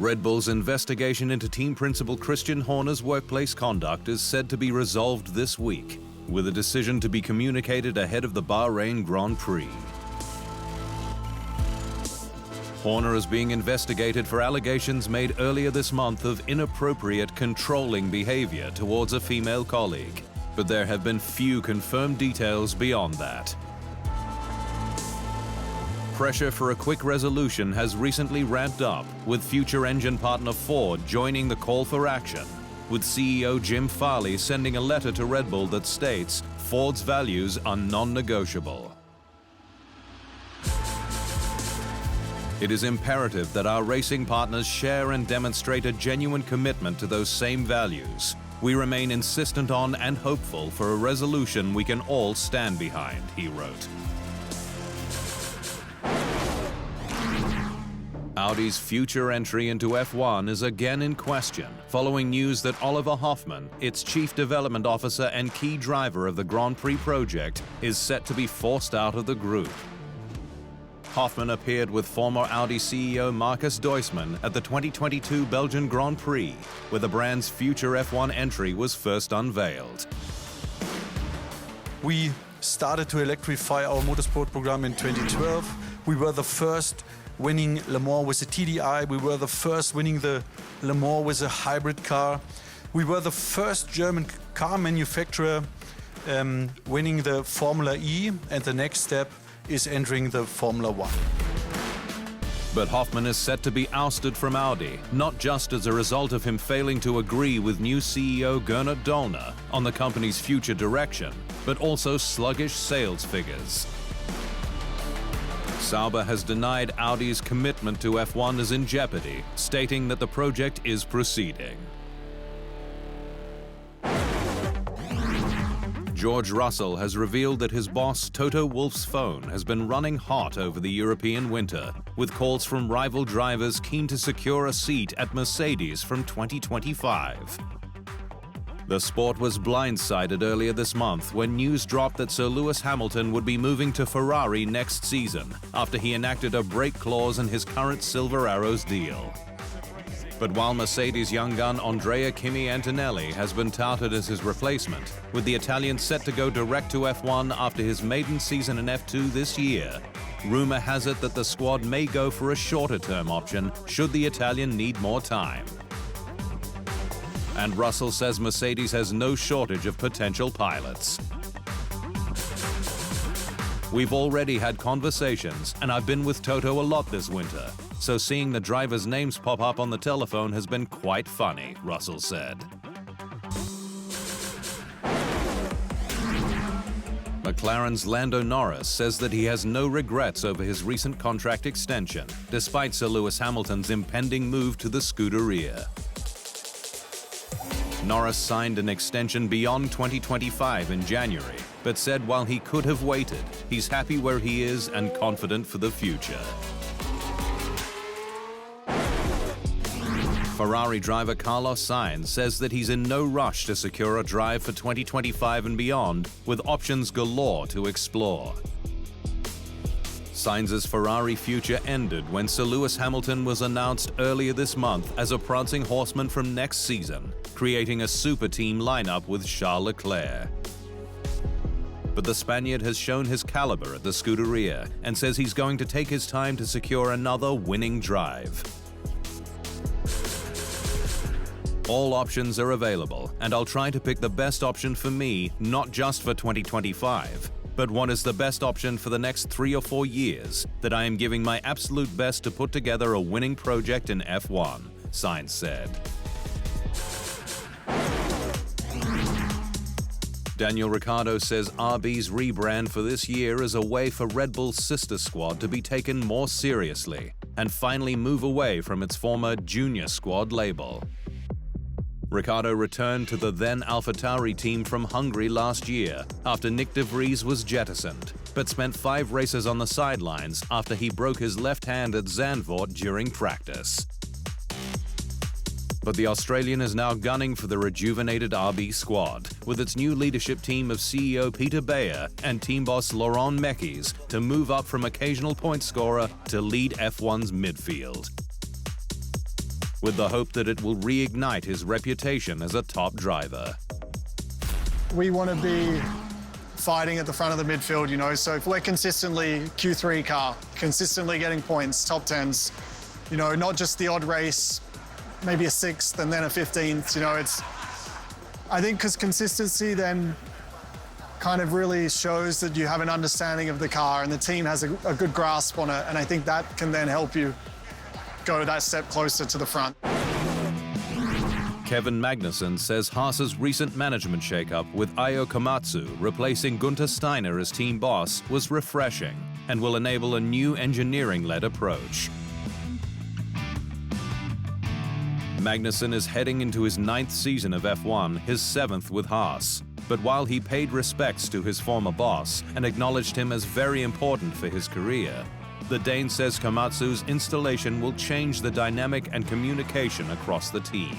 Red Bull's investigation into team principal Christian Horner's workplace conduct is said to be resolved this week, with a decision to be communicated ahead of the Bahrain Grand Prix. Horner is being investigated for allegations made earlier this month of inappropriate controlling behavior towards a female colleague, but there have been few confirmed details beyond that. Pressure for a quick resolution has recently ramped up, with future engine partner Ford joining the call for action, with CEO Jim Farley sending a letter to Red Bull that states Ford's values are non-negotiable. It is imperative that our racing partners share and demonstrate a genuine commitment to those same values. We remain insistent on and hopeful for a resolution we can all stand behind, he wrote. Audi's future entry into F1 is again in question, following news that Oliver Hoffmann, its chief development officer and key driver of the Grand Prix project, is set to be forced out of the group. Hoffmann appeared with former Audi CEO Marcus Duisman at the 2022 Belgian Grand Prix, where the brand's future F1 entry was first unveiled. We started to electrify our motorsport program in 2012. We were the first winning Le Mans with the TDI. We were the first winning the Le Mans with a hybrid car. We were the first German car manufacturer winning the Formula E, and the next step is entering the Formula One. But Hoffmann is set to be ousted from Audi, not just as a result of him failing to agree with new CEO Gernot Dollner on the company's future direction, but also sluggish sales figures. Sauber has denied Audi's commitment to F1 is in jeopardy, stating that the project is proceeding. George Russell has revealed that his boss Toto Wolff's phone has been running hot over the European winter, with calls from rival drivers keen to secure a seat at Mercedes from 2025. The sport was blindsided earlier this month when news dropped that Sir Lewis Hamilton would be moving to Ferrari next season after he enacted a break clause in his current Silver Arrows deal. But while Mercedes' young gun Andrea Kimi Antonelli has been touted as his replacement, with the Italian set to go direct to F1 after his maiden season in F2 this year, rumor has it that the squad may go for a shorter-term option should the Italian need more time. And Russell says Mercedes has no shortage of potential pilots. We've already had conversations, and I've been with Toto a lot this winter, so seeing the drivers' names pop up on the telephone has been quite funny, Russell said. McLaren's Lando Norris says that he has no regrets over his recent contract extension, despite Sir Lewis Hamilton's impending move to the Scuderia. Norris signed an extension beyond 2025 in January, but said while he could have waited, he's happy where he is and confident for the future. Ferrari driver Carlos Sainz says that he's in no rush to secure a drive for 2025 and beyond, with options galore to explore. Sainz's Ferrari future ended when Sir Lewis Hamilton was announced earlier this month as a prancing horseman from next season, creating a super team lineup with Charles Leclerc. But the Spaniard has shown his caliber at the Scuderia and says he's going to take his time to secure another winning drive. All options are available, and I'll try to pick the best option for me, not just for 2025, but what is the best option for the next 3 or 4 years that I am giving my absolute best to put together a winning project in F1, Sainz said. Daniel Ricciardo says RB's rebrand for this year is a way for Red Bull's sister squad to be taken more seriously and finally move away from its former junior squad label. Ricciardo returned to the then AlphaTauri team from Hungary last year after Nick de Vries was jettisoned, but spent 5 races on the sidelines after he broke his left hand at Zandvoort during practice. But the Australian is now gunning for the rejuvenated RB squad, with its new leadership team of CEO Peter Bayer and team boss Laurent Mekies to move up from occasional point scorer to lead F1's midfield. with the hope that it will reignite his reputation as a top driver. We want to be fighting at the front of the midfield, you know, so if we're consistently Q3 car, consistently getting points, top 10s, you know, not just the odd race, maybe a 6th and then a 15th, you know, I think because consistency then kind of really shows that you have an understanding of the car and the team has a good grasp on it, and I think that can then help you go that step closer to the front. Kevin Magnuson says Haas's recent management shakeup with Ayo Komatsu replacing Gunther Steiner as team boss was refreshing and will enable a new engineering-led approach. Magnuson is heading into his 9th season of F1, his 7th with Haas. But while he paid respects to his former boss and acknowledged him as very important for his career, the Dane says Komatsu's installation will change the dynamic and communication across the team.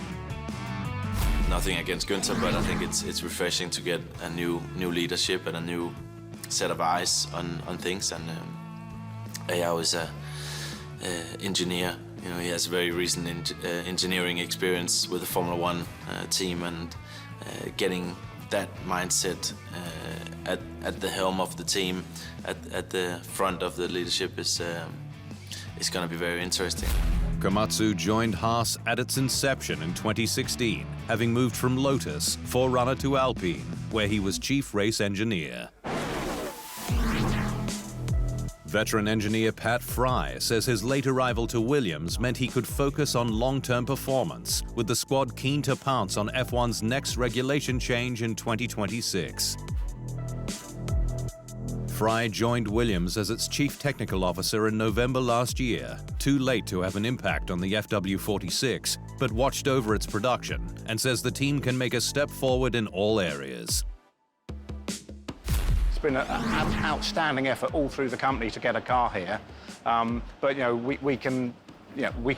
Nothing against Gunther, but I think it's refreshing to get a new leadership and a new set of eyes on things. And Ayo is an engineer. You know, he has a very recent engineering experience with the Formula One team, and getting that mindset at the helm of the team, at the front of the leadership is going to be very interesting. Komatsu joined Haas at its inception in 2016, having moved from Lotus, forerunner to Alpine, where he was chief race engineer. Veteran engineer Pat Fry says his late arrival to Williams meant he could focus on long-term performance, with the squad keen to pounce on F1's next regulation change in 2026. Fry joined Williams as its chief technical officer in November last year, too late to have an impact on the FW46, but watched over its production and says the team can make a step forward in all areas. It's been an outstanding effort all through the company to get a car here, but you know we can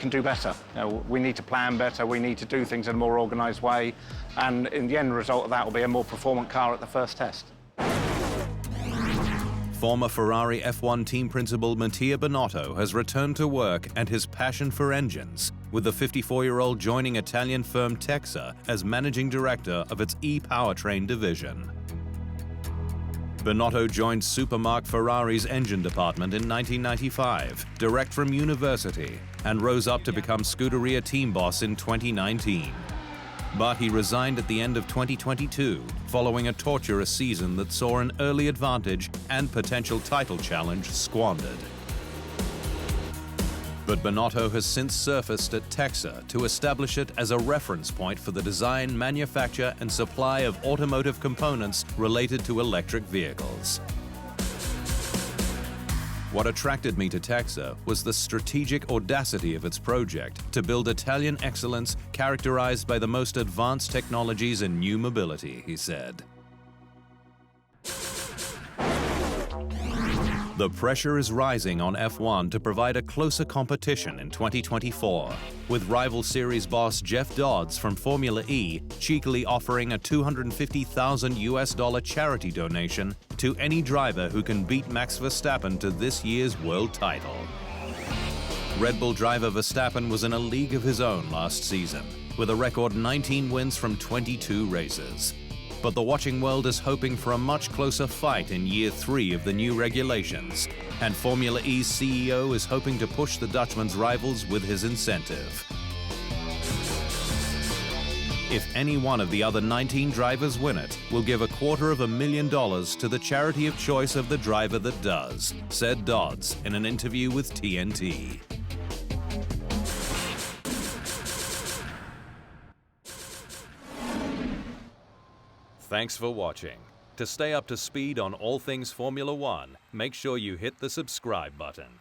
do better. You know, we need to plan better. We need to do things in a more organised way, and in the end result of that will be a more performant car at the first test. Former Ferrari F1 team principal Matias Bonato has returned to work and his passion for engines, with the 54-year-old joining Italian firm Texa as managing director of its e-powertrain division. Binotto joined Supermarque Ferrari's engine department in 1995, direct from university, and rose up to become Scuderia team boss in 2019. But he resigned at the end of 2022, following a torturous season that saw an early advantage and potential title challenge squandered. But Binotto has since surfaced at Texa to establish it as a reference point for the design, manufacture, and supply of automotive components related to electric vehicles. What attracted me to Texa was the strategic audacity of its project to build Italian excellence characterized by the most advanced technologies in new mobility, he said. The pressure is rising on F1 to provide a closer competition in 2024, with rival series boss Jeff Dodds from Formula E cheekily offering a $250,000 charity donation to any driver who can beat Max Verstappen to this year's world title. Red Bull driver Verstappen was in a league of his own last season, with a record 19 wins from 22 races. But the watching world is hoping for a much closer fight in year 3 of the new regulations, and Formula E's CEO is hoping to push the Dutchman's rivals with his incentive. If any one of the other 19 drivers win it, we'll give $250,000 to the charity of choice of the driver that does, said Dodds in an interview with TNT. Thanks for watching. To stay up to speed on all things Formula One, make sure you hit the subscribe button.